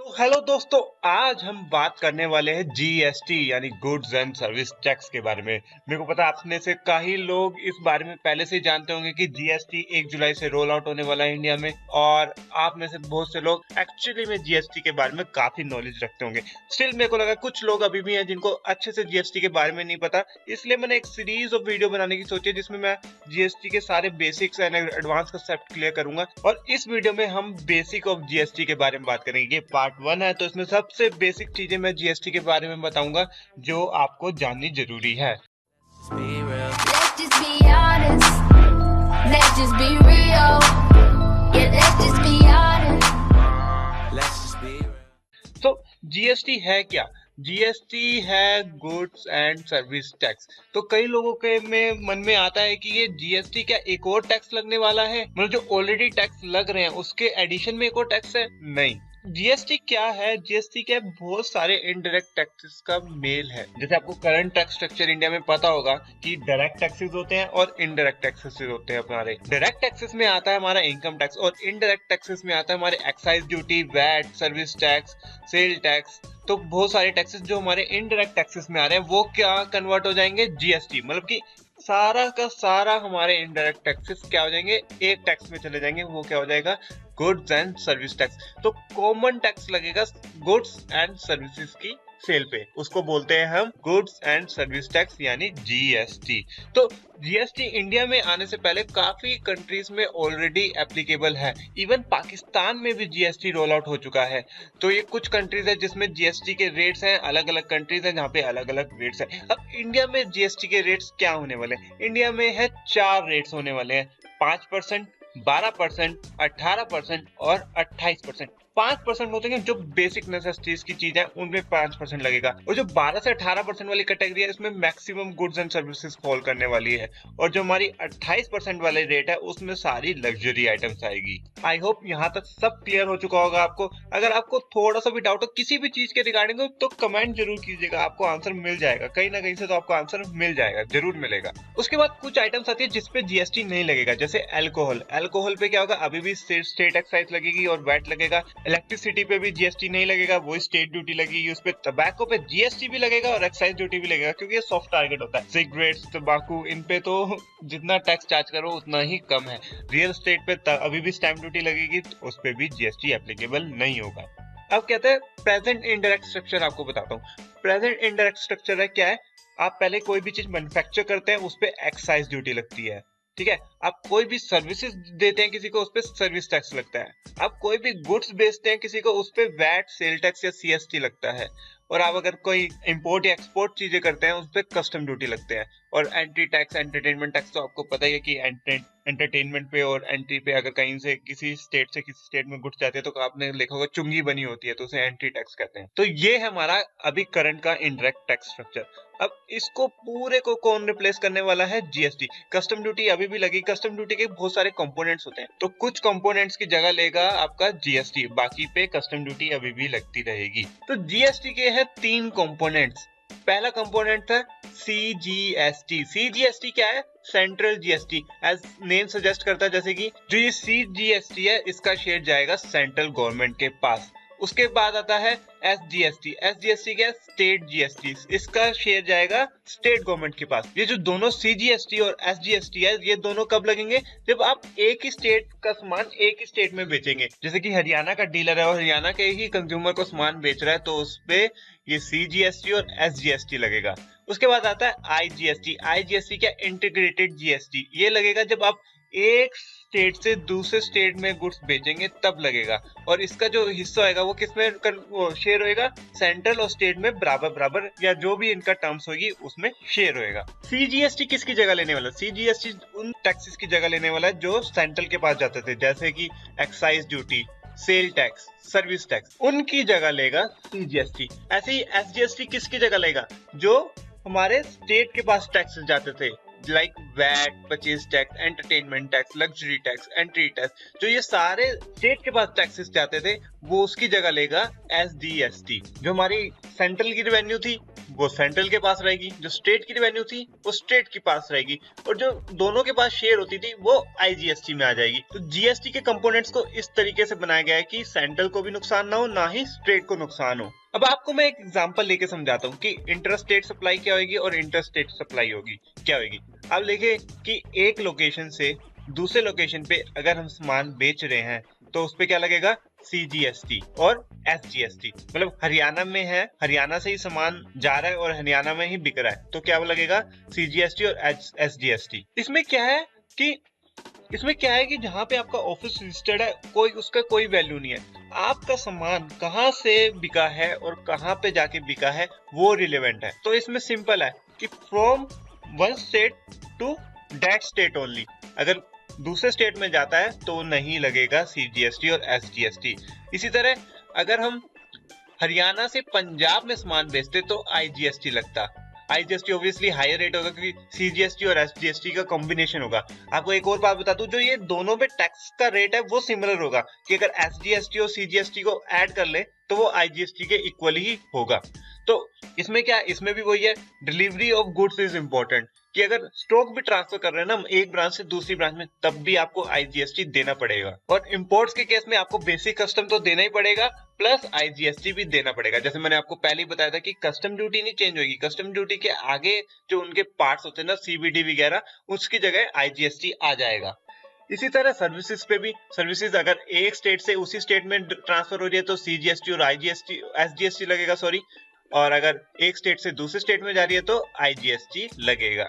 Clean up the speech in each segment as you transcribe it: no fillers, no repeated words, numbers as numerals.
तो हेलो दोस्तों, आज हम बात करने वाले हैं जीएसटी यानी गुड्स एंड सर्विस टैक्स के बारे में। मेरे को पता है आप में से कई लोग इस बारे में पहले से ही जानते होंगे कि जीएसटी 1 जुलाई से रोल आउट होने वाला है इंडिया में, और आप में से बहुत से लोग एक्चुअली में जीएसटी के बारे में काफी नॉलेज रखते होंगे। स्टिल मेरे को लगा कुछ लोग अभी भी हैं जिनको अच्छे से जीएसटी के बारे में नहीं पता, इसलिए मैंने एक सीरीज ऑफ वीडियो बनाने की सोची है जिसमें मैं जीएसटी के सारे basics and advance concept clear करूंगा। और इस वीडियो में हम बेसिक ऑफ जीएसटी के बारे में बात करेंगे। ये पार्ट 1 है, तो इसमें सबसे बेसिक चीजें मैं जीएसटी के बारे में बताऊंगा जो आपको जाननी जरूरी है। Let's just be honest. Let's just be real. Yeah, let's just be honest. तो जीएसटी है क्या? जीएसटी है गुड्स एंड सर्विस टैक्स। तो कई लोगों के मन में आता है कि ये जीएसटी क्या एक और टैक्स लगने वाला है, मतलब जो ऑलरेडी टैक्स लग रहे हैं उसके एडिशन में एक और टैक्स है। नहीं, जीएसटी क्या है? जीएसटी क्या बहुत सारे इनडायरेक्ट टैक्सेस का मेल है। जैसे आपको करंट टैक्स स्ट्रक्चर इंडिया में पता होगा कि डायरेक्ट टैक्सेस होते हैं और इनडायरेक्ट टैक्सेस होते हैं। हमारे डायरेक्ट टैक्सेस में आता है हमारा इनकम टैक्स, और इनडायरेक्ट टैक्सेस में आता है हमारे excise duty, VAT, service tax, sale tax. तो बहुत सारे टैक्सेस जो हमारे इनडायरेक्ट टैक्सेस में आ रहे हैं वो क्या कन्वर्ट हो जाएंगे जीएसटी, मतलब कि सारा का सारा हमारे इनडायरेक्ट टैक्सेस क्या हो जाएंगे, एक टैक्स में चले जाएंगे। वो क्या हो जाएगा? Goods and service tax. तो कॉमन टैक्स लगेगा गुड्स एंड सर्विसेज की सेल पे, उसको बोलते हैं हम गुड्स एंड सर्विस टैक्स यानी जीएसटी। तो जीएसटी इंडिया में आने से पहले काफी कंट्रीज में ऑलरेडी एप्लीकेबल है। इवन पाकिस्तान में भी जीएसटी रोल आउट हो चुका है। तो ये कुछ कंट्रीज है जिसमें जीएसटी के रेट्स हैं, अलग अलग कंट्रीज हैं जहाँ पे अलग अलग रेट्स हैं। अब इंडिया में जीएसटी के रेट्स क्या होने वाले हैं? इंडिया में है 4 रेट्स होने वाले हैं, 5%, 12%, 18% और 28%। 5% होते हैं जो बेसिक नेसेसिटीज की चीज है, उनमें 5% लगेगा। और जो 12 से 18% वाली कैटेगरी है इसमें maximum goods and services fall करने वाली है। और जो हमारी 28% वाली रेट है उसमें सारी लग्जरी आइटम्स आएगी। आई होप यहाँ तक सब क्लियर हो चुका होगा आपको। अगर आपको थोड़ा सा भी डाउट हो किसी भी चीज के रिगार्डिंग तो कमेंट जरूर कीजिएगा, आपको आंसर मिल जाएगा। कहीं ना कहीं से तो आपको आंसर मिल जाएगा, जरूर मिलेगा। उसके बाद कुछ आइटम्स आती है जिसपे जीएसटी नहीं लगेगा, जैसे अल्कोहल। अल्कोहल पे क्या होगा? अभी भी स्टेट एक्साइज लगेगी और वैट लगेगा। इलेक्ट्रिसिटी पे भी जीएसटी नहीं लगेगा, वो स्टेट ड्यूटी लगेगी। उस पे टबैको पे जीएसटी भी लगेगा और एक्साइज ड्यूटी भी लगेगा, क्योंकि ये सॉफ्ट टारगेट होता है। सिगरेट्स, तंबाकू, इन पे तो जितना टैक्स चार्ज करो उतना ही कम है। रियल एस्टेट पे अभी भी स्टैंप ड्यूटी लगेगी, तो उस पे भी जीएसटी एप्लीकेबल नहीं होगा। अब कहते हैं प्रेजेंट इनडायरेक्ट स्ट्रक्चर। आपको बताता हूँ प्रेजेंट इनडायरेक्ट स्ट्रक्चर है क्या है। आप पहले कोई भी चीज मैन्युफैक्चर करते हैं उस पे एक्साइज ड्यूटी लगती है, ठीक है। आप कोई भी सर्विसेज देते हैं किसी को, उस पे सर्विस टैक्स लगता है। आप कोई भी गुड्स बेचते हैं किसी को, उस पे वैट, सेल टैक्स या सीएसटी लगता है। और आप अगर कोई इंपोर्ट या एक्सपोर्ट चीजें करते हैं उस पे कस्टम ड्यूटी लगते हैं। और एंट्री टैक्स, एंटरटेनमेंट टैक्स तो आपको पता ही है कि एंटरटेनमेंट पे और एंट्री पे अगर कहीं से किसी स्टेट से किसी स्टेट में गुड्स जाते हैं तो आपने लिखा होगा चुंगी बनी होती है, तो उसे एंट्री टैक्स कहते हैं। तो ये है हमारा अभी करंट का इनडायरेक्ट टैक्स स्ट्रक्चर। अब इसको पूरे को कौन रिप्लेस करने वाला है? जीएसटी। कस्टम ड्यूटी अभी भी लगी। कस्टम ड्यूटी के बहुत सारे कंपोनेंट्स होते हैं, तो कुछ कंपोनेंट्स की जगह लेगा आपका जीएसटी, बाकी पे कस्टम ड्यूटी अभी भी लगती रहेगी। तो जीएसटी के हैं 3 कंपोनेंट्स। पहला कंपोनेंट है सीजीएसटी। सीजीएसटी क्या है? Central GST. As name suggest करता है, जैसे कि जो ये सीजीएसटी है इसका शेयर जाएगा सेंट्रल गवर्नमेंट के पास। उसके बाद आता है एसजीएसटी। एसजीएसटी क्या है? State GST. इसका शेयर जाएगा स्टेट गवर्नमेंट के पास। ये जो दोनों सीजीएसटी और एसजीएसटी है, ये दोनों कब लगेंगे? जब आप एक ही स्टेट का सामान एक ही स्टेट में बेचेंगे। जैसे कि हरियाणा का डीलर है और हरियाणा के ही कंज्यूमर को सामान बेच रहा है, तो उस पे ये सीजीएसटी और एसजीएसटी लगेगा। उसके बाद आता है आईजीएसटी। आईजीएसटी क्या? Integrated GST. ये लगेगा जब आप एक स्टेट से दूसरे स्टेट में गुड्स बेचेंगे तब लगेगा। और इसका जो हिस्सा होगा वो किसमें शेयर होएगा? सेंट्रल और स्टेट में बराबर बराबर, या जो भी इनका टर्म्स होगी उसमें शेयर होएगा। सीजीएसटी किसकी जगह लेने वाला? सीजीएसटी उन टैक्सेस की जगह लेने वाला है जो सेंट्रल के पास जाते थे, जैसे कि excise duty, sale tax, service tax, उनकी जगह लेगा सीजीएसटी। ऐसे ही एसजीएसटी किसकी जगह लेगा? जो हमारे स्टेट के पास टैक्सेस जाते थे, like VAT, purchase tax, entertainment tax, luxury tax, entry tax, जो ये सारे स्टेट के पास टैक्सेस जाते थे वो उसकी जगह लेगा एसडीएसटी। जो हमारी सेंट्रल की रेवेन्यू थी वो सेंट्रल के पास रहेगी, जो स्टेट की रेवेन्यू थी वो स्टेट के पास रहेगी, और जो दोनों के पास शेयर होती थी वो आईजीएसटी में आ जाएगी। तो जीएसटी के कंपोनेंट्स को इस तरीके से बनाया गया है कि सेंट्रल को भी नुकसान ना हो, ना ही स्टेट को नुकसान हो। अब आपको मैं एक एग्जांपल लेके समझाता हूँ कि इंटर स्टेट सप्लाई क्या होगी और इंटर स्टेट सप्लाई होगी क्या होगी। अब देखिए कि एक लोकेशन से दूसरे लोकेशन पे अगर हम सामान बेच रहे हैं तो उस पे क्या लगेगा, सीजीएसटी और एसजीएसटी। मतलब हरियाणा में है, हरियाणा से ही सामान जा रहा है और हरियाणा में ही बिक रहा है, तो क्या लगेगा, सीजीएसटी और एसजीएसटी। इसमें क्या है कि जहाँ पे आपका ऑफिस रजिस्टर्ड है उसका कोई वैल्यू नहीं है। आपका सामान कहाँ से बिका है और कहाँ पे जाके बिका है वो रिलेवेंट है। तो इसमें सिंपल है कि from one state to that state only. अगर दूसरे स्टेट में जाता है तो नहीं लगेगा सीजीएसटी और एसजीएसटी। इसी तरह अगर हम हरियाणा से पंजाब में सामान बेचते तो आईजीएसटी लगता। आईजीएसटी ऑब्वियसली हायर रेट होगा क्योंकि सीजीएसटी और एसजीएसटी का कॉम्बिनेशन होगा। आपको एक और बात बता दूं, जो ये दोनों पे टैक्स का रेट है वो सिमिलर होगा कि अगर एसजीएसटी और सीजीएसटी को ऐड कर ले तो वो आईजीएसटी के इक्वल ही होगा। तो इसमें क्या है, इसमें भी वही है, delivery of goods is important, कि अगर स्टॉक भी ट्रांसफर कर रहे हैं ना एक ब्रांच से दूसरी ब्रांच में तब भी आपको आईजीएसटी देना पड़ेगा। और इंपोर्ट्स के केस में आपको बेसिक कस्टम तो देना ही पड़ेगा प्लस आईजीएसटी भी देना पड़ेगा। जैसे मैंने आपको पहले ही बताया था कि कस्टम ड्यूटी नहीं चेंज होगी, कस्टम ड्यूटी के आगे जो उनके पार्ट्स होते हैं ना, सीबीडी वगैरह, उसकी जगह आईजीएसटी आ जाएगा। इसी तरह सर्विसेज पे भी, सर्विसेज अगर एक स्टेट से उसी स्टेट में ट्रांसफर हो रही है तो सीजीएसटी और आईजीएसटी एसजीएसटी लगेगा, सॉरी, और अगर एक स्टेट से दूसरे स्टेट में जा रही है तो आईजीएसटी लगेगा।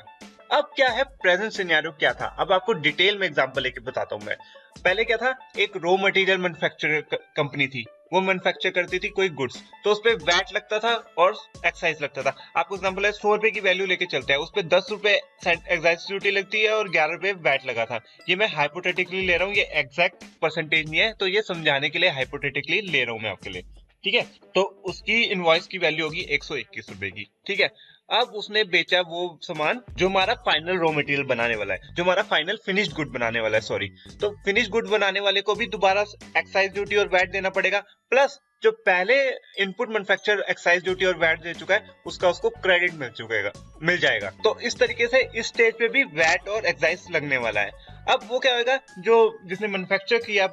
अब क्या है, प्रेजेंट सिनेरियो क्या था, अब आपको डिटेल में एग्जांपल लेके बताता हूं मैं। पहले क्या था, एक रॉ मटेरियल मैन्युफैक्चरर कंपनी थी, वो मैन्युफैक्चर करती थी कोई गुड्स, तो उस पे वैट लगता था और एक्साइज लगता था। आपको एग्जांपल है 100 रुपए की वैल्यू लेके चलते हैं, उस पे 10 रुपए एक्साइज ड्यूटी लगती है और 11 रुपए वैट लगा था। ये मैं हाइपोथेटिकली ले रहा हूँ, ये एग्जैक्ट परसेंटेज नहीं है, तो ये समझाने के लिए हाइपोथेटिकली ले रहा हूँ मैं आपके लिए, ठीक है। तो उसकी इनवॉइस की वैल्यू होगी 121 रुपए की, ठीक है। अब उसने बेचा वो सामान जो हमारा फाइनल रॉ मटेरियल बनाने वाला है, जो हमारा फाइनल फिनिश्ड गुड बनाने वाला है, सॉरी। तो फिनिश्ड गुड बनाने वाले को भी दोबारा एक्साइज ड्यूटी और वैट देना पड़ेगा, प्लस जो पहले इनपुट मैन्युफैक्चरर एक्साइज ड्यूटी और वैट दे चुका है उसका उसको क्रेडिट मिल जाएगा। तो इस तरीके से इस स्टेज पे भी वैट और एक्साइज लगने वाला है। अब वो क्या होगा, जो जिसने मैन्युफैक्चर किया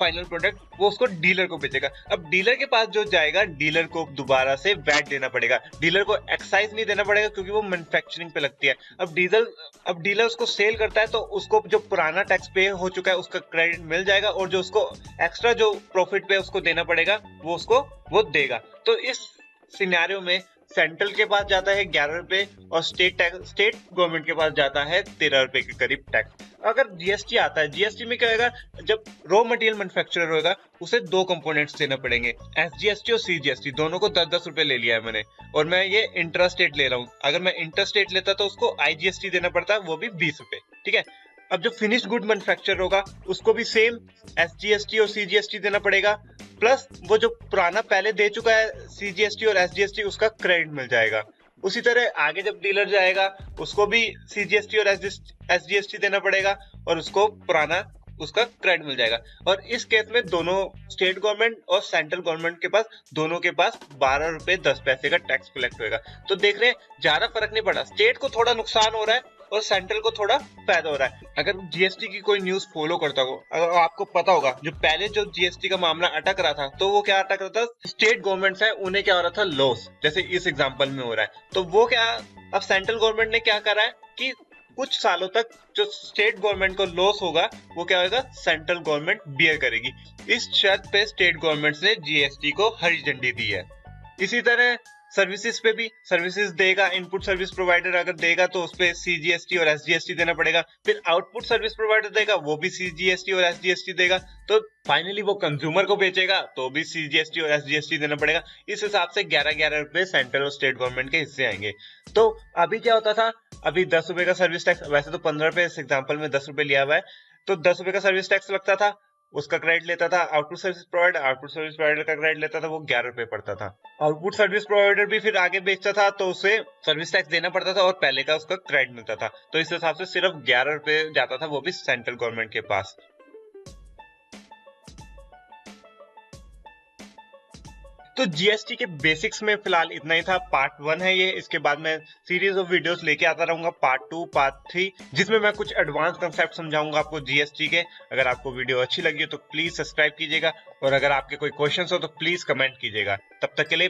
फाइनल प्रोडक्ट, वो उसको डीलर को बेचेगा। अब डीलर के पास जो जाएगा, डीलर को दोबारा से वैट देना पड़ेगा, डीलर को एक्साइज नहीं देना पड़ेगा क्योंकि वो मैन्युफैक्चरिंग पे लगती है। अब डीलर उसको सेल करता है तो उसको जो पुराना टैक्स पे हो चुका है उसका क्रेडिट मिल जाएगा, और जो उसको एक्स्ट्रा जो प्रॉफिट पे उसको देना पड़ेगा वो उसको वो देगा। तो इस सिनेरियो में सेंट्रल के पास जाता है 11 रुपए और स्टेट गवर्नमेंट के पास जाता है 13 रुपए के करीब टैक्स। अगर जीएसटी आता है, जीएसटी में क्या होगा, जब रॉ मटेरियल मैन्युफैक्चरर होगा उसे दो कंपोनेंट्स देना पड़ेंगे, एसजीएसटी और सीजीएसटी, दोनों को 10-10 रुपए ले लिया है मैंने, और मैं ये इंट्रा स्टेट ले रहा हूँ। अगर मैं इंटर स्टेट लेता तो उसको आईजीएसटी देना पड़ता, वो भी 20 रुपए, ठीक है। अब जो फिनिश्ड गुड मैन्युफैक्चरर होगा उसको भी सेम एसजीएसटी और सीजीएसटी देना पड़ेगा, प्लस वो जो पुराना पहले दे चुका है सीजीएसटी और एसजीएसटी उसका क्रेडिट मिल जाएगा। उसी तरह आगे जब डीलर जाएगा उसको भी सीजीएसटी और एसजीएसटी देना पड़ेगा और उसको पुराना उसका क्रेडिट मिल जाएगा। और इस केस में दोनों स्टेट गवर्नमेंट और सेंट्रल गवर्नमेंट के पास, दोनों के पास 12 रुपए 10 पैसे का टैक्स कलेक्ट होगा। तो देख रहे हैं ज्यादा फर्क नहीं पड़ा, स्टेट को थोड़ा नुकसान हो रहा है और सेंट्रल को थोड़ा फायदा हो रहा है। अगर जीएसटी की कोई न्यूज फॉलो करता हो, अगर आपको पता होगा जो पहले जो जीएसटी का मामला अटक रहा था, तो वो क्या अटक रहा था, स्टेट गवर्नमेंट्स है उन्हें क्या हो रहा था, लॉस, जैसे इस एग्जांपल में हो रहा है। तो वो क्या, अब सेंट्रल गवर्नमेंट ने क्या करा है कि कुछ सालों तक जो स्टेट गवर्नमेंट को लॉस होगा वो क्या होगा, सेंट्रल गवर्नमेंट बियर करेगी। इस शर्त पे स्टेट गवर्नमेंट्स ने जीएसटी को हरी झंडी दी है। इसी तरह सर्विसेज पे भी, सर्विसेज देगा, इनपुट सर्विस प्रोवाइडर अगर देगा तो उस पे सीजीएसटी और एसजीएसटी देना पड़ेगा, फिर आउटपुट सर्विस प्रोवाइडर देगा वो भी सीजीएसटी और एसजीएसटी देगा, तो फाइनली वो कंज्यूमर को बेचेगा तो भी सीजीएसटी और एसजीएसटी देना पड़ेगा। इस हिसाब से 11-11 रुपए सेंट्रल और स्टेट गवर्नमेंट के हिस्से आएंगे। तो अभी क्या होता था, अभी 10 रुपए का सर्विस टैक्स, वैसे तो 15 रुपए, इस एग्जाम्पल में 10 रुपए लिया हुआ है, तो 10 रुपए का सर्विस टैक्स लगता था, उसका क्रेडिट लेता था आउटपुट सर्विस प्रोवाइडर का क्रेडिट लेता था, वो 11 रुपए पड़ता था। आउटपुट सर्विस प्रोवाइडर भी फिर आगे बेचता था तो उसे सर्विस टैक्स देना पड़ता था और पहले का उसका क्रेडिट मिलता था। तो इस हिसाब से सिर्फ 11 रुपए जाता था, वो भी सेंट्रल गवर्नमेंट के पास। तो जीएसटी के बेसिक्स में फिलहाल इतना ही था। पार्ट 1 है ये, इसके बाद मैं सीरीज ऑफ वीडियोस लेके आता रहूंगा, पार्ट 2, पार्ट 3, जिसमें मैं कुछ एडवांस कंसेप्ट समझाऊंगा आपको जीएसटी के। अगर आपको वीडियो अच्छी लगी हो तो प्लीज सब्सक्राइब कीजिएगा, और अगर आपके कोई क्वेश्चंस हो तो प्लीज कमेंट कीजिएगा। तब तक के लिए